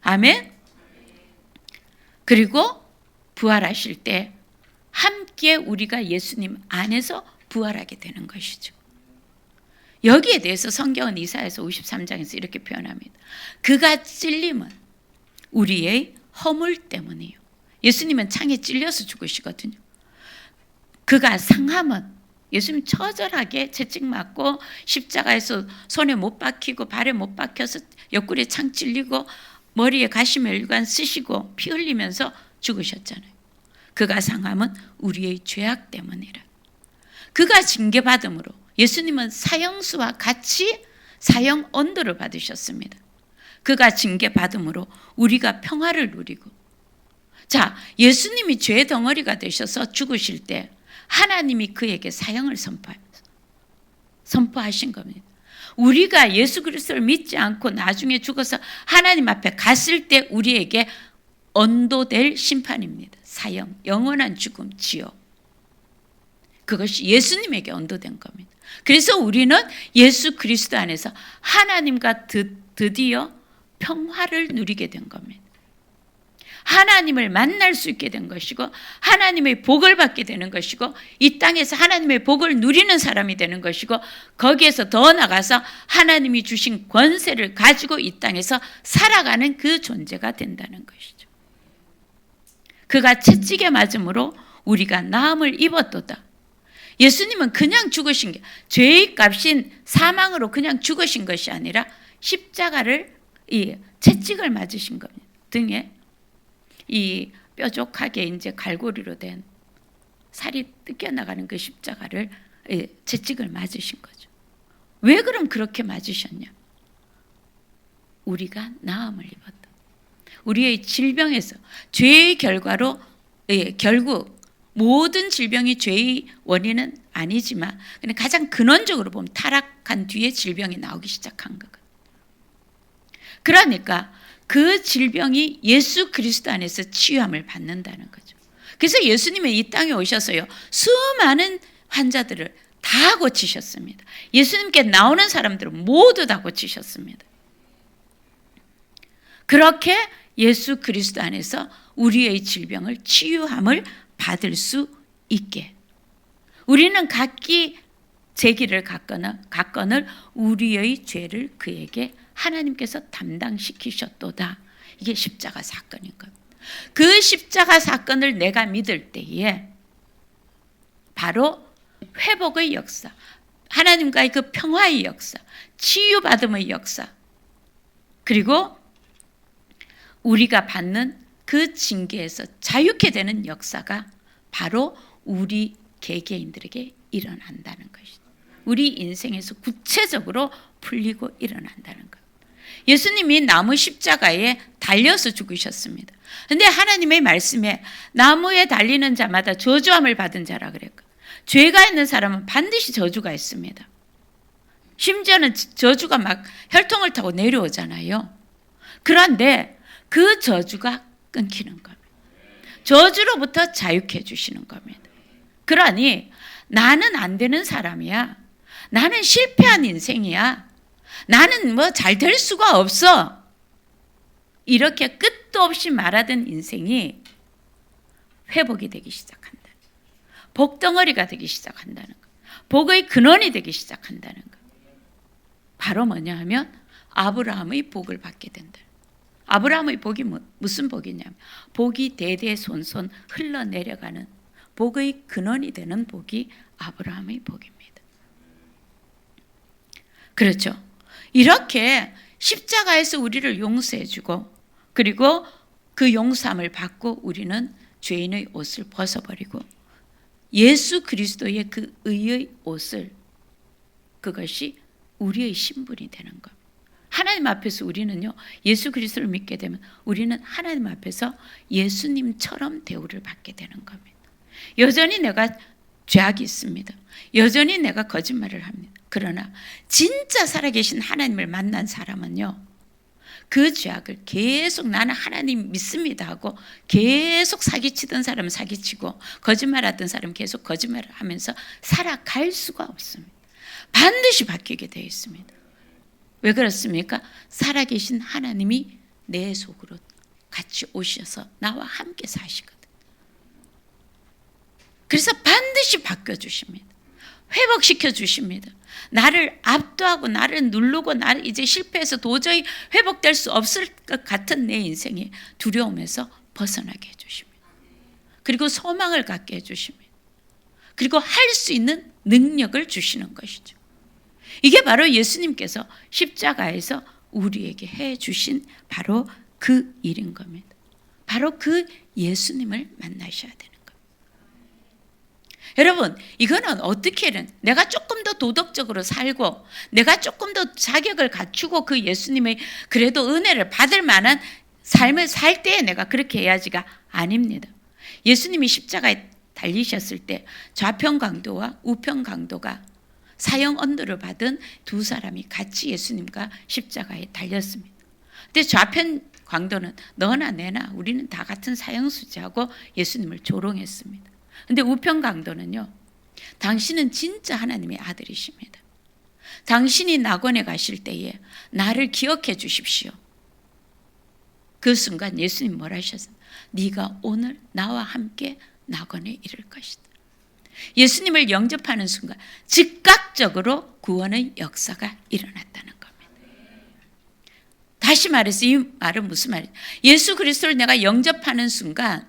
아멘. 그리고 부활하실 때 함께 우리가 예수님 안에서 부활하게 되는 것이죠. 여기에 대해서 성경은 이사야서 53장에서 이렇게 표현합니다. 그가 찔림은 우리의 허물 때문이요. 예수님은 창에 찔려서 죽으시거든요. 그가 상함은, 예수님 처절하게 채찍 맞고 십자가에서 손에 못 박히고 발에 못 박혀서 옆구리에 창 찔리고 머리에 가시멜관 쓰시고 피 흘리면서 죽으셨잖아요. 그가 상함은 우리의 죄악 때문이라. 그가 징계받음으로 예수님은 사형수와 같이 사형 언도를 받으셨습니다. 그가 징계받음으로 우리가 평화를 누리고, 자, 예수님이 죄 덩어리가 되셔서 죽으실 때 하나님이 그에게 사형을 선포하신 겁니다. 우리가 예수 그리스도를 믿지 않고 나중에 죽어서 하나님 앞에 갔을 때 우리에게 언도될 심판입니다. 사형, 영원한 죽음, 지옥. 그것이 예수님에게 언도된 겁니다. 그래서 우리는 예수 그리스도 안에서 하나님과 드디어 평화를 누리게 된 겁니다. 하나님을 만날 수 있게 된 것이고 하나님의 복을 받게 되는 것이고 이 땅에서 하나님의 복을 누리는 사람이 되는 것이고 거기에서 더 나가서 하나님이 주신 권세를 가지고 이 땅에서 살아가는 그 존재가 된다는 것이죠. 그가 채찍에 맞음으로 우리가 나음을 입었도다. 예수님은 그냥 죽으신 게, 죄의 값인 사망으로 그냥 죽으신 것이 아니라 십자가를, 이 채찍을 맞으신 겁니다. 등에 이 뾰족하게 이제 갈고리로 된 살이 뜯겨 나가는 그 십자가를 채찍을 맞으신 거죠. 왜 그럼 그렇게 맞으셨냐? 우리가 나음을 입었다. 우리의 질병에서 죄의 결과로 결국 모든 질병이 죄의 원인은 아니지만 그냥 가장 근원적으로 보면 타락한 뒤에 질병이 나오기 시작한 거거든요. 그러니까 그 질병이 예수 그리스도 안에서 치유함을 받는다는 거죠. 그래서 예수님이 이 땅에 오셔서요, 수많은 환자들을 다 고치셨습니다. 예수님께 나오는 사람들은 모두 다 고치셨습니다. 그렇게 예수 그리스도 안에서 우리의 질병을 치유함을 받을 수 있게 우리는 각기 제기를 갖건을 우리의 죄를 그에게 하나님께서 담당시키셨도다. 이게 십자가 사건인 겁니다. 그 십자가 사건을 내가 믿을 때에 바로 회복의 역사, 하나님과의 그 평화의 역사, 치유받음의 역사, 그리고 우리가 받는 그 징계에서 자유케 되는 역사가 바로 우리 개개인들에게 일어난다는 것이죠. 우리 인생에서 구체적으로 풀리고 일어난다는 것. 예수님이 나무 십자가에 달려서 죽으셨습니다. 그런데 하나님의 말씀에 나무에 달리는 자마다 저주함을 받은 자라 그랬고, 죄가 있는 사람은 반드시 저주가 있습니다. 심지어는 저주가 막 혈통을 타고 내려오잖아요. 그런데 그 저주가 끊기는 겁니다. 저주로부터 자유케 해주시는 겁니다. 그러니 나는 안 되는 사람이야. 나는 실패한 인생이야. 나는 뭐 잘 될 수가 없어. 이렇게 끝도 없이 말하던 인생이 회복이 되기 시작한다. 복덩어리가 되기 시작한다는 것. 복의 근원이 되기 시작한다는 것. 바로 뭐냐 하면 아브라함의 복을 받게 된다. 아브라함의 복이 무슨 복이냐면 복이 대대손손 흘러내려가는 복의 근원이 되는 복이 아브라함의 복입니다. 그렇죠. 이렇게 십자가에서 우리를 용서해주고 그리고 그 용서함을 받고 우리는 죄인의 옷을 벗어버리고 예수 그리스도의 그 의의 옷을, 그것이 우리의 신분이 되는 것. 하나님 앞에서 우리는요, 예수 그리스도를 믿게 되면 우리는 하나님 앞에서 예수님처럼 대우를 받게 되는 겁니다. 여전히 내가 죄악이 있습니다. 여전히 내가 거짓말을 합니다. 그러나 진짜 살아계신 하나님을 만난 사람은요, 그 죄악을 계속 나는 하나님 믿습니다 하고 계속 사기치던 사람은 사기치고 거짓말하던 사람은 계속 거짓말을 하면서 살아갈 수가 없습니다. 반드시 바뀌게 되어 있습니다. 왜 그렇습니까? 살아계신 하나님이 내 속으로 같이 오셔서 나와 함께 사시거든. 그래서 반드시 바꿔주십니다. 회복시켜 주십니다. 나를 압도하고 나를 누르고 나를 이제 실패해서 도저히 회복될 수 없을 것 같은 내 인생의 두려움에서 벗어나게 해주십니다. 그리고 소망을 갖게 해주십니다. 그리고 할 수 있는 능력을 주시는 것이죠. 이게 바로 예수님께서 십자가에서 우리에게 해주신 바로 그 일인 겁니다. 바로 그 예수님을 만나셔야 되는 겁니다. 여러분, 이거는 어떻게든 내가 조금 더 도덕적으로 살고 내가 조금 더 자격을 갖추고 그 예수님의 그래도 은혜를 받을 만한 삶을 살 때에 내가 그렇게 해야지가 아닙니다. 예수님이 십자가에 달리셨을 때 좌편 강도와 우편 강도가 사형 언도를 받은 두 사람이 같이 예수님과 십자가에 달렸습니다. 근데 좌편 강도는 너나 내나 우리는 다 같은 사형수지하고 예수님을 조롱했습니다. 근데 우편 강도는요, 당신은 진짜 하나님의 아들이십니다. 당신이 낙원에 가실 때에 나를 기억해 주십시오. 그 순간 예수님 뭐라 하셨어요? 네가 오늘 나와 함께 낙원에 이를 것이다. 예수님을 영접하는 순간 즉각적으로 구원의 역사가 일어났다는 겁니다. 다시 말해서 이 말은 무슨 말이에요? 예수 그리스도를 내가 영접하는 순간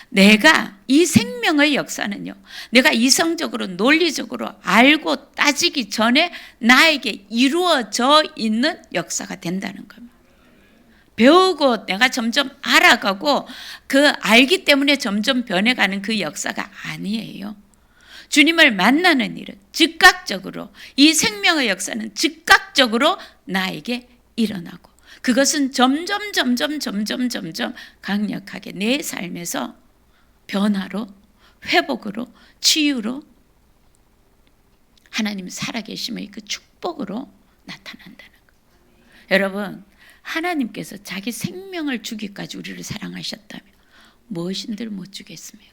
내가 이 생명의 역사는요, 내가 이성적으로 논리적으로 알고 따지기 전에 나에게 이루어져 있는 역사가 된다는 겁니다. 배우고 내가 점점 알아가고 그 알기 때문에 점점 변해가는 그 역사가 아니에요. 주님을 만나는 일은 즉각적으로, 이 생명의 역사는 즉각적으로 나에게 일어나고, 그것은 점점 강력하게 내 삶에서 변화로, 회복으로, 치유로, 하나님 살아계심의 그 축복으로 나타난다는 것. 여러분, 하나님께서 자기 생명을 주기까지 우리를 사랑하셨다면 무엇인들 못 주겠습니까?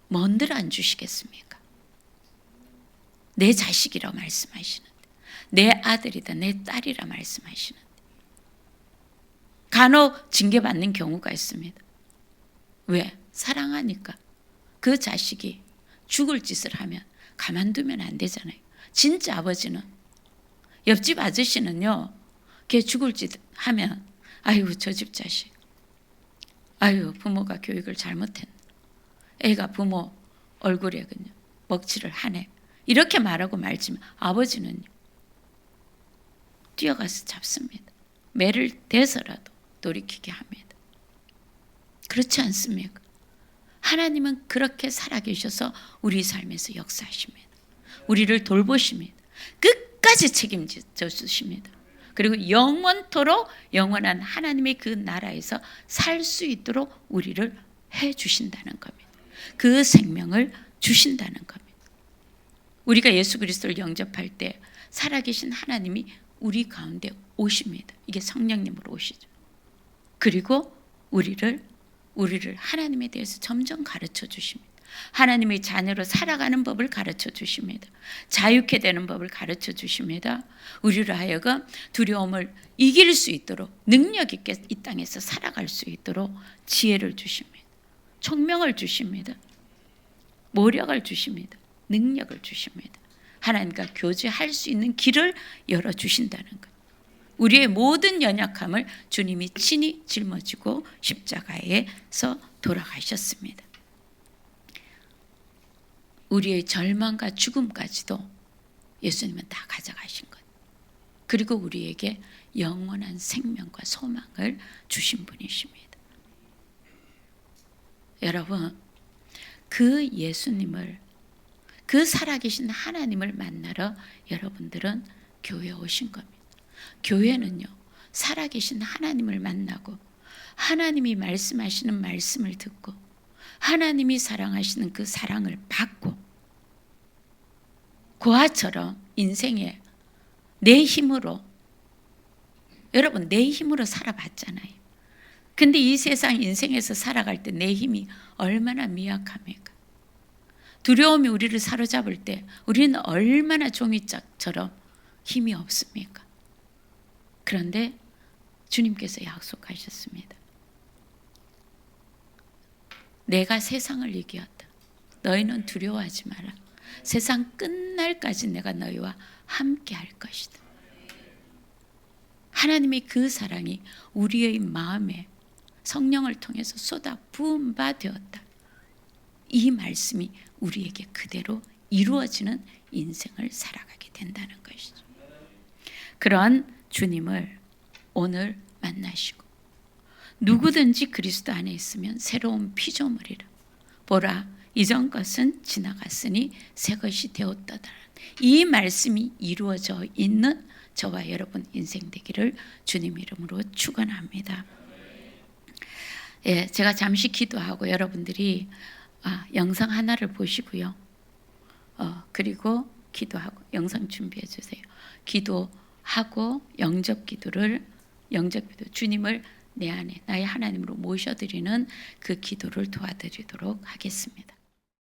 뭔들 안 주시겠습니까? 내 자식이라 말씀하시는데, 내 아들이다, 내 딸이라 말씀하시는데, 간혹 징계받는 경우가 있습니다. 왜? 사랑하니까. 그 자식이 죽을 짓을 하면 가만두면 안 되잖아요. 진짜 아버지는, 옆집 아저씨는요, 걔 죽을 짓 하면 아이고 저 집 자식, 아유 부모가 교육을 잘못했네, 애가 부모 얼굴에 그냥 먹칠을 하네, 이렇게 말하고 말지만 아버지는요 뛰어가서 잡습니다. 매를 대서라도 돌이키게 합니다. 그렇지 않습니까? 하나님은 그렇게 살아계셔서 우리 삶에서 역사하십니다. 우리를 돌보십니다. 끝까지 책임져 주십니다. 그리고 영원토록 영원한 하나님의 그 나라에서 살 수 있도록 우리를 해 주신다는 겁니다. 그 생명을 주신다는 겁니다. 우리가 예수 그리스도를 영접할 때 살아계신 하나님이 우리 가운데 오십니다. 이게 성령님으로 오시죠. 그리고 우리를 하나님에 대해서 점점 가르쳐 주십니다. 하나님의 자녀로 살아가는 법을 가르쳐 주십니다. 자유케 되는 법을 가르쳐 주십니다. 우리로 하여금 두려움을 이길 수 있도록, 능력 있게 이 땅에서 살아갈 수 있도록 지혜를 주십니다. 총명을 주십니다. 모력을 주십니다. 능력을 주십니다. 하나님과 교제할 수 있는 길을 열어주신다는 것. 우리의 모든 연약함을 주님이 친히 짊어지고 십자가에서 돌아가셨습니다. 우리의 절망과 죽음까지도 예수님은 다 가져가신 것. 그리고 우리에게 영원한 생명과 소망을 주신 분이십니다. 여러분, 그 예수님을, 그 살아계신 하나님을 만나러 여러분들은 교회에 오신 겁니다. 교회는요, 살아계신 하나님을 만나고 하나님이 말씀하시는 말씀을 듣고 하나님이 사랑하시는 그 사랑을 받고, 고아처럼 인생에 내 힘으로, 여러분 내 힘으로 살아봤잖아요. 근데 이 세상 인생에서 살아갈 때 내 힘이 얼마나 미약합니까? 두려움이 우리를 사로잡을 때 우리는 얼마나 종이짝처럼 힘이 없습니까? 그런데 주님께서 약속하셨습니다. 내가 세상을 이기었다. 너희는 두려워하지 마라. 세상 끝날까지 내가 너희와 함께 할 것이다. 하나님의 그 사랑이 우리의 마음에 성령을 통해서 쏟아 부은 바 되었다. 이 말씀이 우리에게 그대로 이루어지는 인생을 살아가게 된다는 것이죠. 그런 주님을 오늘 만나시고, 누구든지 그리스도 안에 있으면 새로운 피조물이라. 보라, 이전 것은 지나갔으니 새 것이 되었다라는 이 말씀이 이루어져 있는 저와 여러분 인생 되기를 주님 이름으로 축원합니다. 예, 제가 잠시 기도하고 여러분들이 영상 하나를 보시고요. 그리고 기도하고 영상 준비해 주세요. 기도하고 영접 기도 주님을 내 안에 나의 하나님으로 모셔드리는 그 기도를 도와드리도록 하겠습니다.